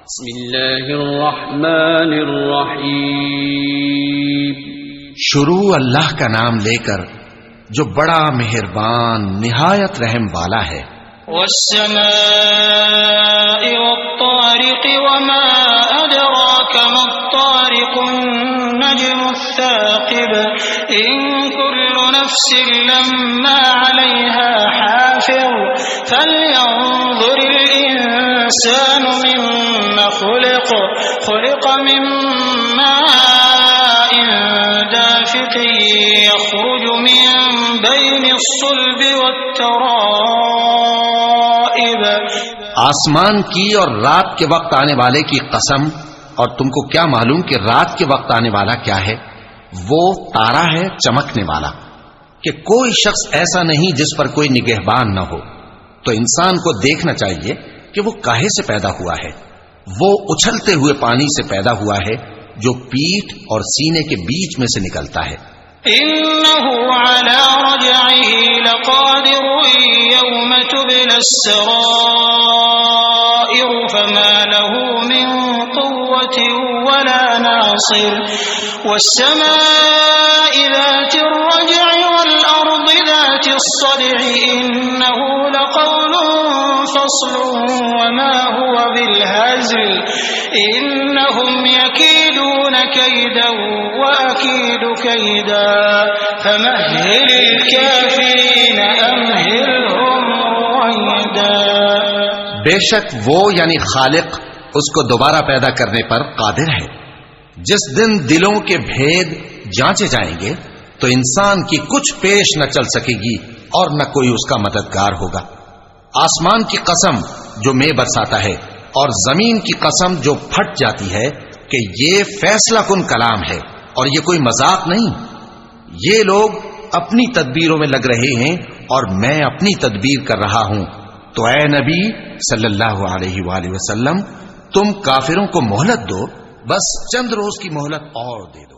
بسم اللہ الرحمن الرحیم. شروع اللہ کا نام لے کر جو بڑا مہربان نہایت رحم والا ہے. والسماء والطارق وما أدراك ما الطارق النجم الثاقب إن كل نفس لما عليها حافظ فلينظر الإنسان مما خلق من ماء دافق يخرج من بين الصلب والترائب. آسمان کی اور رات کے وقت آنے والے کی قسم، اور تم کو کیا معلوم کہ رات کے وقت آنے والا کیا ہے؟ وہ تارا ہے چمکنے والا، کہ کوئی شخص ایسا نہیں جس پر کوئی نگہبان نہ ہو. تو انسان کو دیکھنا چاہیے کہ وہ کاہے سے پیدا ہوا ہے. وہ اچھلتے ہوئے پانی سے پیدا ہوا ہے جو پیٹھ اور سینے کے بیچ میں سے نکلتا ہے. إنه على رجعه لقادر يوم تبلى السرائر فما له من قوة ولا ناصر. والسماء ذات الرجع والأرض ذات الصدع إنه لقول فصل وما هو بالهزل إنهم يكيدون كيدا وأكيد كيدا فمهل الكافرين أمهلهم رويدا. بے شک وہ یعنی خالق اس کو دوبارہ پیدا کرنے پر قادر ہے. جس دن دلوں کے بھید جانچے جائیں گے تو انسان کی کچھ پیش نہ چل سکے گی اور نہ کوئی اس کا مددگار ہوگا. آسمان کی قسم جو مے برساتا ہے اور زمین کی قسم جو پھٹ جاتی ہے کہ یہ فیصلہ کن کلام ہے اور یہ کوئی مذاق نہیں. یہ لوگ اپنی تدبیروں میں لگ رہے ہیں اور میں اپنی تدبیر کر رہا ہوں. تو اے نبی صلی اللہ علیہ وآلہ وسلم، تم کافروں کو مہلت دو، بس چند روز کی مہلت اور دے دو.